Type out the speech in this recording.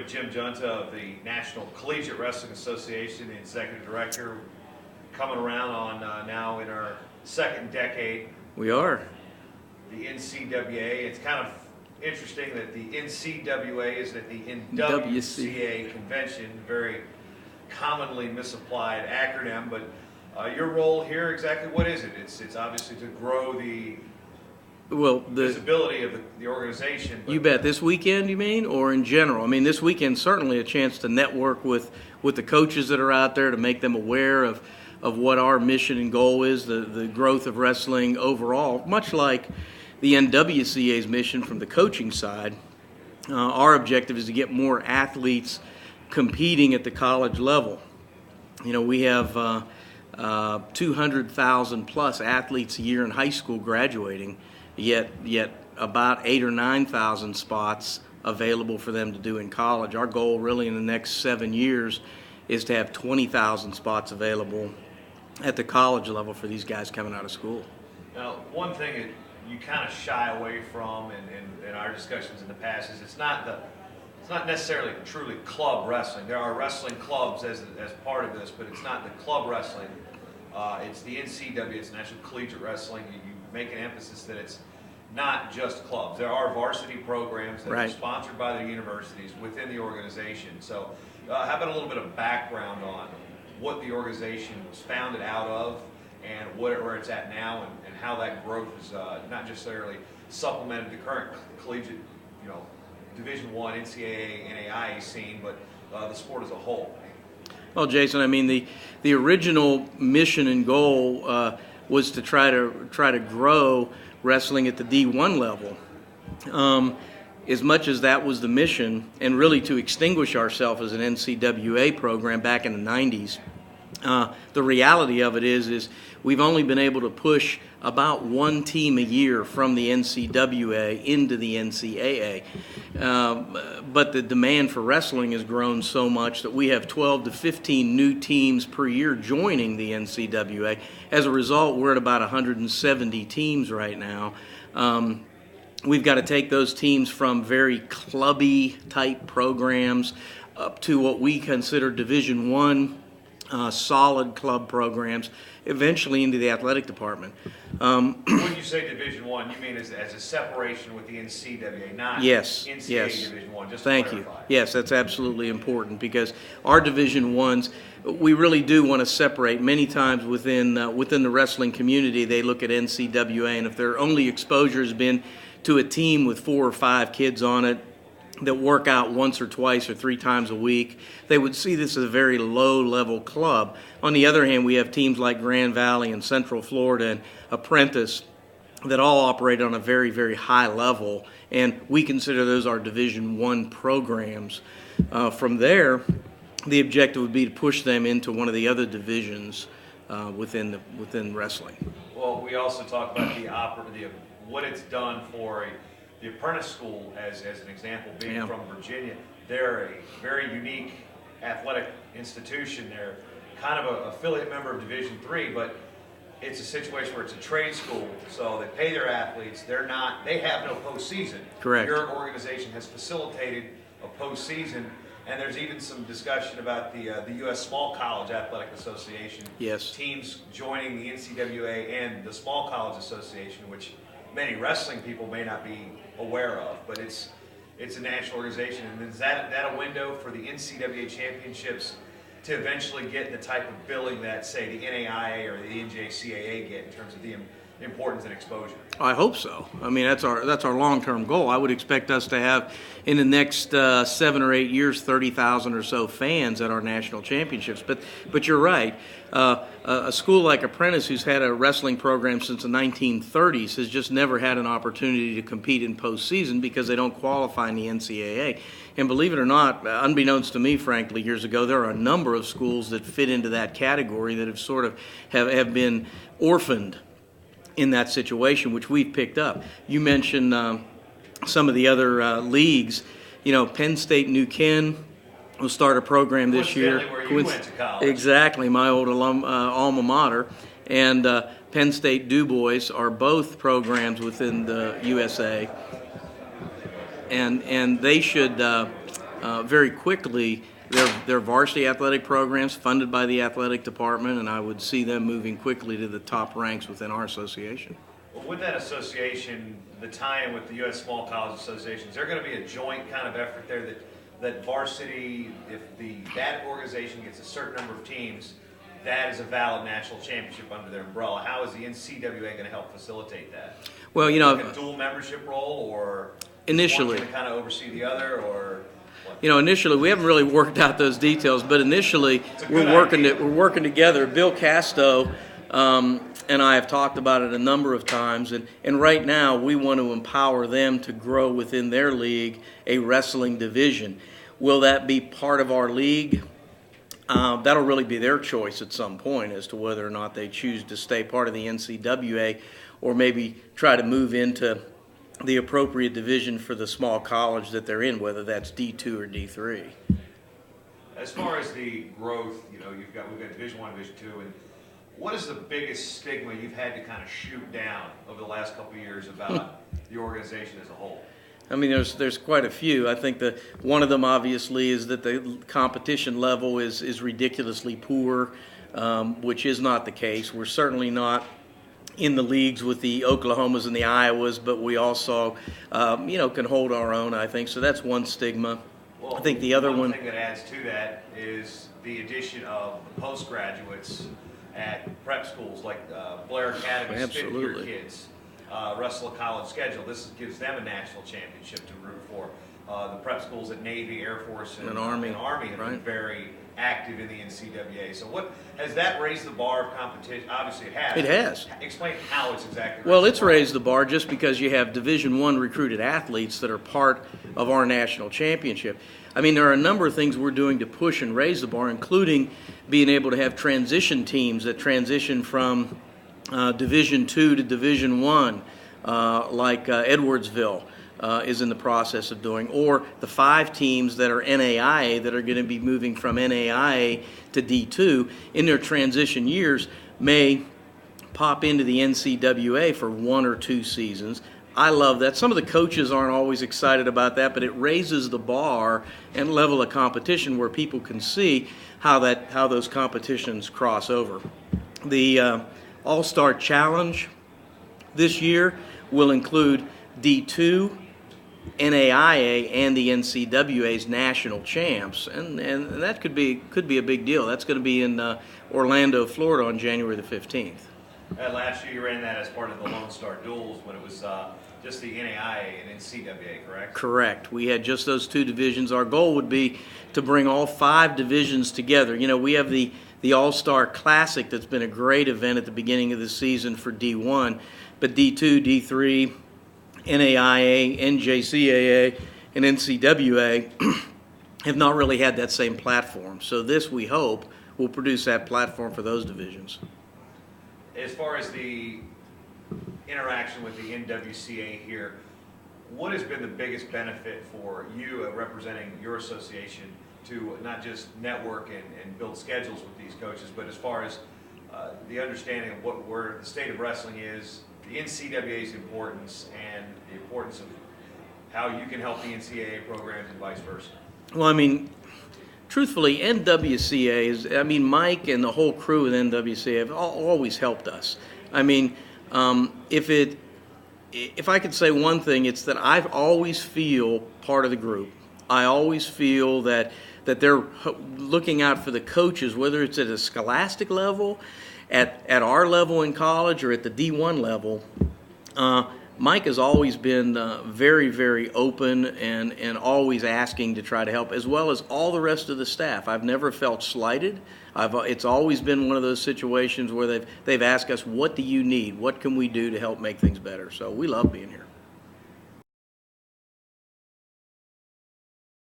with Jim Junta of the National Collegiate Wrestling Association, the executive director, coming around on now in our second decade. We are. The NCWA. It's kind of interesting that the NCWA is at the NWCA convention, very commonly misapplied acronym, but your role here, exactly what is it? It's obviously to grow the visibility of the organization. You bet. This weekend, you mean, or in general? I mean, this weekend certainly a chance to network with the coaches that are out there, to make them aware of what our mission and goal is, the growth of wrestling overall. Much like the NWCA's mission from the coaching side, our objective is to get more athletes competing at the college level. You know, we have 200,000 plus athletes a year in high school graduating, yet about 8,000 or 9,000 spots available for them to do in college. Our goal really in the next 7 years is to have 20,000 spots available at the college level for these guys coming out of school. Now, one thing that you kind of shy away from in our discussions in the past is it's not necessarily truly club wrestling. There are wrestling clubs as part of this, but it's not the club wrestling. It's the NCWA, it's National Collegiate Wrestling. You make an emphasis that it's not just clubs. There are varsity programs that are sponsored by the universities within the organization. So how about a little bit of background on what the organization was founded out of and where it's at now, and how that growth is not just necessarily supplemented the current collegiate, Division I, NCAA, NAIA scene, but the sport as a whole. Well, Jason, I mean, the original mission and goal was to try to grow wrestling at the D1 level. As much as that was the mission, and really to extinguish ourselves as an NCWA program back in the 90s, the reality of it is we've only been able to push about one team a year from the NCWA into the NCAA. But the demand for wrestling has grown so much that we have 12 to 15 new teams per year joining the NCWA. As a result, we're at about 170 teams right now. We've got to take those teams from very clubby type programs up to what we consider Division I, solid club programs, eventually into the athletic department. When you say Division I, you mean as a separation with the NCWA, not NCAA Division I, just Thank to clarify. you. Yes, that's absolutely important, because our Division I's, we really do want to separate. Many times within the wrestling community, they look at NCWA, and if their only exposure has been to a team with 4 or 5 kids on it that work out once or twice or 3 times a week, they would see this as a very low-level club. On the other hand, we have teams like Grand Valley and Central Florida and Apprentice that all operate on a very, very high level, and we consider those our Division I programs. From there, the objective would be to push them into one of the other divisions within wrestling. Well, we also talk about what it's done for the apprentice school, as an example, being from Virginia. They're a very unique athletic institution. They're kind of an affiliate member of Division III, but it's a situation where it's a trade school, so they pay their athletes. They have no postseason. Correct. Your organization has facilitated a postseason, and there's even some discussion about the U.S. Small College Athletic Association. Yes. Teams joining the NCWA and the Small College Association, which many wrestling people may not be aware of, but it's a national organization. And is that a window for the NCWA championships to eventually get the type of billing that, say, the NAIA or the NJCAA get in terms of the importance and exposure? I hope so. I mean, that's our long-term goal. I would expect us to have, in the next 7 or 8 years, 30,000 or so fans at our national championships. But you're right. A school like Apprentice, who's had a wrestling program since the 1930s, has just never had an opportunity to compete in postseason because they don't qualify in the NCAA. And believe it or not, unbeknownst to me, frankly, years ago, there are a number of schools that fit into that category that have sort of have been orphaned in that situation, which we've picked up. You mentioned some of the other leagues. Penn State New Ken will start a program this year. Where you went to college. Exactly, my old alma mater. And Penn State Du Bois are both programs within the USA. And they should very quickly their varsity athletic programs funded by the athletic department, and I would see them moving quickly to the top ranks within our association. Well, with that association, the tie-in with the U.S. Small College Association, is there going to be a joint kind of effort there that varsity, if that organization gets a certain number of teams, that is a valid national championship under their umbrella? How is the NCWA going to help facilitate that? Well, like a dual membership role, or initially one going to kind of oversee the other, or what? Initially we haven't really worked out those details, but initially we're working together. Bill Casto and I have talked about it a number of times, and right now we want to empower them to grow within their league a wrestling division. Will that be part of our league? That'll really be their choice at some point as to whether or not they choose to stay part of the NCWA or maybe try to move into the appropriate division for the small college that they're in, whether that's D2 or D3. As far as the growth, we've got Division I, Division II, and what is the biggest stigma you've had to kind of shoot down over the last couple of years about the organization as a whole? I mean, there's quite a few. I think that one of them obviously is that the competition level is ridiculously poor, which is not the case. We're certainly not in the leagues with the Oklahomas and the Iowas, but we also, can hold our own, I think. So that's one stigma. Well, I think the other one thing that adds to that is the addition of the postgraduates at prep schools like Blair Academy's Absolutely. fifth-year kids. Wrestle a college schedule. This gives them a national championship to root for. The prep schools at Navy, Air Force, and Army have been very active in the NCWA. So what has that raised the bar of competition? Obviously it has. It has. Explain how it's exactly Well, it's raised the bar just because you have Division I recruited athletes that are part of our national championship. I mean, there are a number of things we're doing to push and raise the bar, including being able to have transition teams that transition from Division II to Division I, like Edwardsville is in the process of doing, or the 5 teams that are NAIA that are going to be moving from NAIA to D2 in their transition years may pop into the NCWA for 1 or 2 seasons. I love that. Some of the coaches aren't always excited about that, but it raises the bar and level of competition where people can see how those competitions cross over. The All-Star Challenge this year will include D2, NAIA, and the NCWA's national champs, and that could be a big deal. That's going to be in Orlando, Florida on January the 15th. Last year you ran that as part of the Lone Star Duels when it was just the NAIA and NCWA, correct? Correct. We had just those 2 divisions. Our goal would be to bring all 5 divisions together. We have the All-Star Classic that's been a great event at the beginning of the season for D1, but D2, D3, NAIA, NJCAA, and NCWA have not really had that same platform. So this, we hope, will produce that platform for those divisions. As far as the interaction with the NWCA here, what has been the biggest benefit for you representing your association to not just network and build schedules with these coaches, but as far as the understanding of where the state of wrestling is, the NCWA's importance, and the importance of how you can help the NCAA programs and vice versa? Well, I mean, truthfully, NWCA Mike and the whole crew at NWCA have always helped us. I mean, if I could say one thing, it's that I always feel part of the group. I always feel that they're looking out for the coaches, whether it's at a scholastic level, at our level in college, or at the D1 level. Mike has always been very, very open and always asking to try to help, as well as all the rest of the staff. I've never felt slighted. It's always been one of those situations where they've asked us, what do you need? What can we do to help make things better? So we love being here.